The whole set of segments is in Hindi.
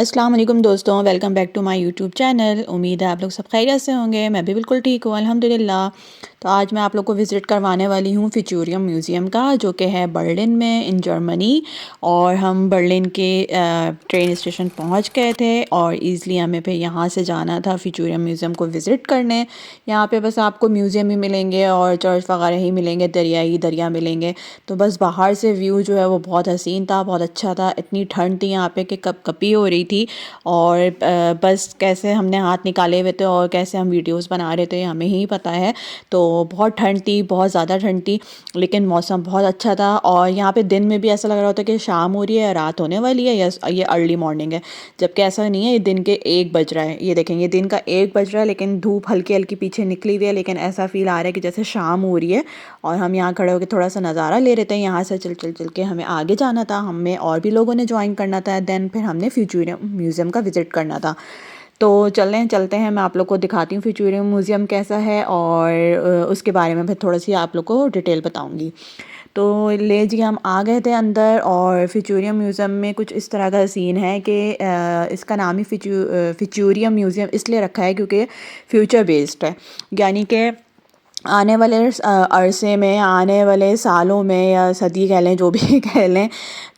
अस्सलाम वालेकुम दोस्तों, welcome back to my YouTube channel. उम्मीद है आप लोग सब खैरियत से होंगे। मैं भी बिल्कुल ठीक हूँ अल्हम्दुलिल्लाह। तो आज मैं आप लोग को विज़िट करवाने वाली हूँ फ्यूचूरियम म्यूज़ियम का, जो कि है बर्लिन में इन जर्मनी। और हम बर्लिन के ट्रेन स्टेशन पहुँच गए थे और ईज़िली हमें फिर यहाँ से जाना था फ्यूचूरियम म्यूज़ियम को विज़िट करने। यहाँ पे बस आपको म्यूज़ियम ही मिलेंगे और चर्च वगैरह ही मिलेंगे, दरिया मिलेंगे। तो बस बाहर से व्यू जो है वो बहुत हसीन था, बहुत अच्छा था। इतनी ठंड थी यहाँ पे कि कपकपी हो रही थी। और बस कैसे हमने हाथ निकाले हुए थे और कैसे हम वीडियोस बना रहे थे हमें ही पता है। तो बहुत ठंड थी, बहुत ज़्यादा ठंड थी, लेकिन मौसम बहुत अच्छा था। और यहाँ पे दिन में भी ऐसा लग रहा होता है कि शाम हो रही है या रात होने वाली है या ये अर्ली मॉर्निंग है, जबकि ऐसा नहीं है। ये दिन के 1 बज रहा है, ये देखेंगे दिन का 1 बज रहा है, लेकिन धूप हल्की हल्की पीछे निकली हुई है, लेकिन ऐसा फील आ रहा है कि जैसे शाम हो रही है। और हम यहाँ खड़े होकर थोड़ा सा नज़ारा ले रहे थे। यहाँ से चल चल चल के हमें आगे जाना था, हमें और भी लोगों ने ज्वाइन करना था। देन फिर हमने फ्यूचूरियम म्यूज़ियम का विज़िट करना था। तो चलते हैं, मैं आप लोग को दिखाती हूँ फ्यूचूरियम म्यूज़ियम कैसा है और उसके बारे में फिर थोड़ा सी आप लोग को डिटेल बताऊँगी। तो ले जी हम आ गए थे अंदर। और फ्यूचूरियम म्यूज़ियम में कुछ इस तरह का सीन है कि इसका नाम ही फ्यूचूरियम म्यूज़ियम इसलिए रखा है क्योंकि फ्यूचर बेस्ड है। यानी कि आने वाले अरसे में, आने वाले सालों में या सदी कह लें, जो भी कह लें,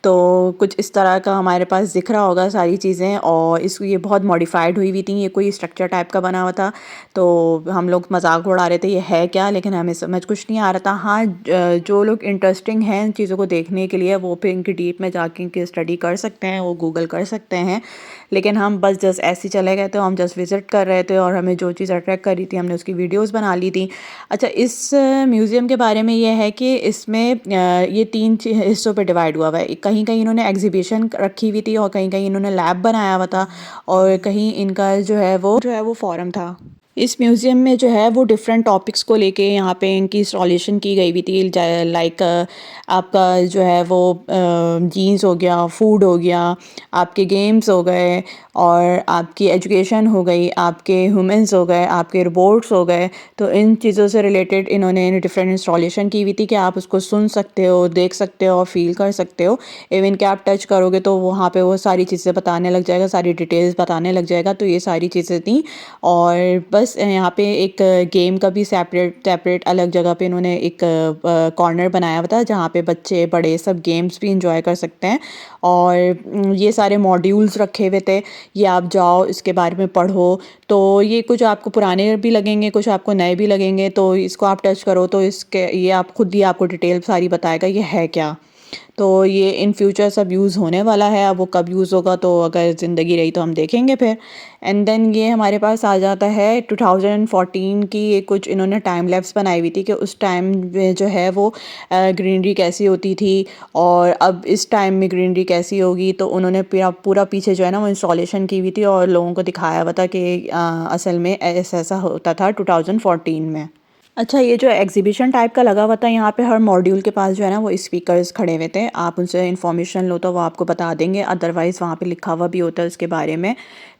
तो कुछ इस तरह का हमारे पास दिख रहा होगा सारी चीज़ें। और ये बहुत मॉडिफाइड हुई हुई थी, ये कोई स्ट्रक्चर टाइप का बना हुआ था। तो हम लोग मजाक उड़ा रहे थे ये है क्या, लेकिन हमें समझ कुछ नहीं आ रहा था। हाँ, जो लोग इंटरेस्टिंग हैं इन चीज़ों को देखने के लिए, वो फिर इनकी डीप में जाके इनकी स्टडी कर सकते हैं, वो गूगल कर सकते हैं। लेकिन हम बस जस्ट ऐसे ही चले गए थे, हम जस्ट विज़िट कर रहे थे और हमें जो चीज़ अट्रैक्ट कर रही थी हमने उसकी वीडियोस बना ली थी। अच्छा, इस म्यूज़ियम के बारे में ये है कि इसमें ये 3 हिस्सों पे डिवाइड हुआ है। कहीं कहीं इन्होंने एग्जीबिशन रखी हुई थी और कहीं कहीं इन्होंने लैब बनाया हुआ था और कहीं इनका जो है वो फोरम था। इस म्यूज़ियम में जो है वो डिफरेंट टॉपिक्स को लेके यहाँ पे इनकी इंस्टॉलेशन की गई हुई थी। लाइक आपका जो है वो जीन्स हो गया, फूड हो गया, आपके गेम्स हो गए, और आपकी एजुकेशन हो गई, आपके ह्यूमंस हो गए, आपके रोबोट्स हो गए। तो इन चीज़ों से रिलेटेड इन्होंने डिफरेंट इंस्टॉलेशन की हुई थी कि आप उसको सुन सकते हो, देख सकते हो और फील कर सकते हो। इवन कि आप टच करोगे तो वहाँ पे वो सारी चीज़ें बताने लग जाएगा, सारी डिटेल्स बताने लग जाएगा। तो ये सारी चीज़ें थी। और बस यहाँ पे एक गेम का भी सेपरेट सेपरेट अलग जगह पे इन्होंने एक कॉर्नर बनाया हुआ था, जहाँ पे बच्चे बड़े सब गेम्स भी इंजॉय कर सकते हैं। और ये सारे मॉड्यूल्स रखे हुए थे, ये आप जाओ इसके बारे में पढ़ो। तो ये कुछ आपको पुराने भी लगेंगे, कुछ आपको नए भी लगेंगे। तो इसको आप टच करो तो इसके ये आप खुद ही आपको डिटेल सारी बताएगा ये है क्या। तो ये इन फ्यूचर सब यूज़ होने वाला है। अब वो कब यूज़ होगा, तो अगर ज़िंदगी रही तो हम देखेंगे फिर। एंड देन ये हमारे पास आ जाता है 2014 की। ये कुछ इन्होंने टाइम लैप्स बनाई हुई थी कि उस टाइम में जो है वो ग्रीनरी कैसी होती थी और अब इस टाइम में ग्रीनरी कैसी होगी। तो उन्होंने पूरा पूरा पीछे जो है ना वो इंस्टॉलेशन की हुई थी और लोगों को दिखाया हुआ था कि असल में ऐसा ऐसा होता था 2014 में। अच्छा, ये जो एग्जीबिशन टाइप का लगा हुआ था, यहाँ पे हर मॉड्यूल के पास जो है ना वो स्पीकर्स खड़े हुए थे। आप उनसे इन्फॉर्मेशन लो तो वो आपको बता देंगे, अदरवाइज़ वहाँ पे लिखा हुआ भी होता है उसके बारे में।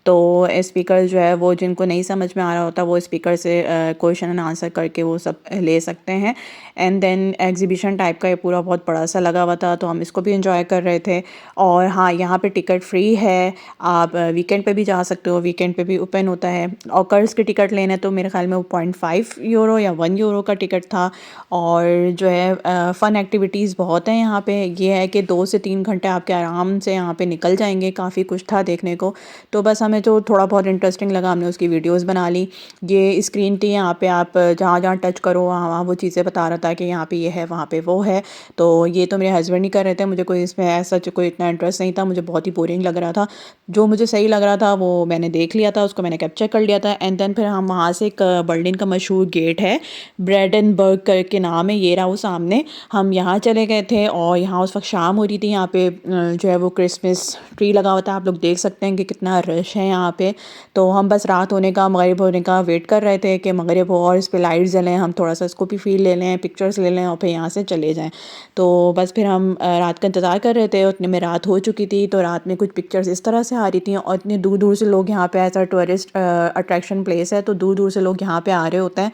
तो स्पीकर जो है वो जिनको नहीं समझ में आ रहा होता वो स्पीकर से क्वेश्चन एंड आंसर करके वो सब ले सकते हैं। एंड देन एग्जीबिशन टाइप का ये पूरा बहुत बड़ा सा लगा हुआ था, तो हम इसको भी इंजॉय कर रहे थे। और हाँ, यहाँ पे टिकट फ्री है, आप वीकेंड पे भी जा सकते हो, वीकेंड पे भी ओपन होता है। और कर्स के टिकट लेने तो मेरे ख्याल में वो 0.5 यूरो या 1 यूरो का टिकट था। और जो है फ़न एक्टिविटीज़ बहुत हैं यहाँ पे। ये है कि 2 से 3 घंटे आपके आराम से यहाँ पे निकल जाएंगे, काफ़ी कुछ था देखने को। तो बस हमें जो थोड़ा बहुत इंटरेस्टिंग लगा हमने उसकी वीडियोस बना ली। ये स्क्रीन थी, यहाँ पे आप जहाँ जहाँ टच करो वहाँ वहाँ वो चीज़ें बता रहा था कि यहाँ पे ये है, वहाँ पे वो है। तो ये तो मेरे हस्बैंड ही कर रहे थे, मुझे कोई इसमें ऐसा कोई इतना इंटरेस्ट नहीं था, मुझे बहुत ही बोरिंग लग रहा था। जो मुझे सही लग रहा था वो मैंने देख लिया था, उसको मैंने कैप्चर कर लिया था। एंड देन फिर हम वहाँ से एक बर्लिन का मशहूर गेट है, ब्रेडेनबर्ग करके नाम है, ये रहा वो सामने। हम यहाँ चले गए थे और यहाँ उस वक्त शाम हो रही थी। यहाँ पे जो है वो क्रिसमस ट्री लगा हुआ था, आप लोग देख सकते हैं कि कितना रश है यहाँ पे। तो हम बस रात होने का, मगरिब होने का वेट कर रहे थे कि मगरिब हो और इस पे लाइट जलें, हम थोड़ा सा इसको भी फील ले लें, पिक्चर्स ले लें और फिर यहाँ से चले जाएं। तो बस फिर हम रात का इंतज़ार कर रहे थे, उतने में रात हो चुकी थी। तो रात में कुछ पिक्चर्स इस तरह से आ रही थी और इतने दूर दूर से लोग यहाँ पे, ऐसा टूरिस्ट अट्रैक्शन प्लेस है तो दूर दूर से लोग यहाँ पे आ रहे होते हैं।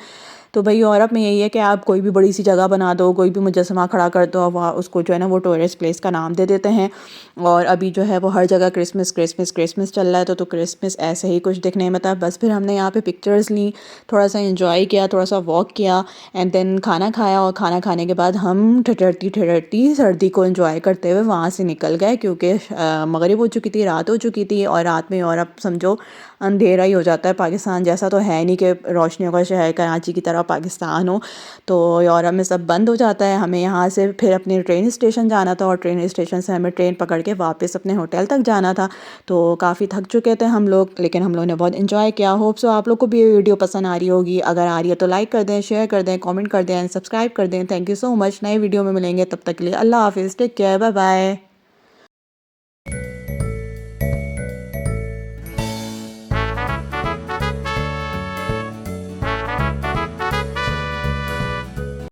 तो भाई यूरोप में यही है कि आप कोई भी बड़ी सी जगह बना दो, कोई भी मुजस्समा खड़ा कर दो, वहाँ उसको जो है ना वो टूरिस्ट प्लेस का नाम दे देते हैं। और अभी जो है वो हर जगह क्रिसमस क्रिसमस क्रिसमस चल रहा है, तो क्रिसमस ऐसे ही कुछ दिखने में था। बस फिर हमने यहाँ पे पिक्चर्स ली, थोड़ा सा इंजॉय किया, थोड़ा सा वॉक किया एंड देन खाना खाया। और खाना खाने के बाद हम ठठरती ठठरती सर्दी को इंजॉय करते हुए वहाँ से निकल गए, क्योंकि मगरिब हो चुकी थी, रात हो चुकी थी। और रात में यूरोप समझो अंधेरा ही हो जाता है, पाकिस्तान जैसा तो है नहीं कि रोशनियों का शहर कराची की तरह पाकिस्तान हो। तो यूरोप में सब बंद हो जाता है। हमें यहाँ से फिर अपने ट्रेन स्टेशन जाना था और ट्रेन स्टेशन से हमें ट्रेन पकड़ के वापस अपने होटल तक जाना था। तो काफ़ी थक चुके थे हम लोग, लेकिन हम लोगों ने बहुत इन्जॉय किया। होप सो आप लोग को भी ये वीडियो पसंद आ रही होगी। अगर आ रही है तो लाइक कर दें, शेयर कर दें, कमेंट कर दें एंड सब्सक्राइब कर दें। Thank you so much. नए वीडियो में मिलेंगे, तब तक के लिए अल्लाह हाफिज़, टेक केयर, बाय बाय।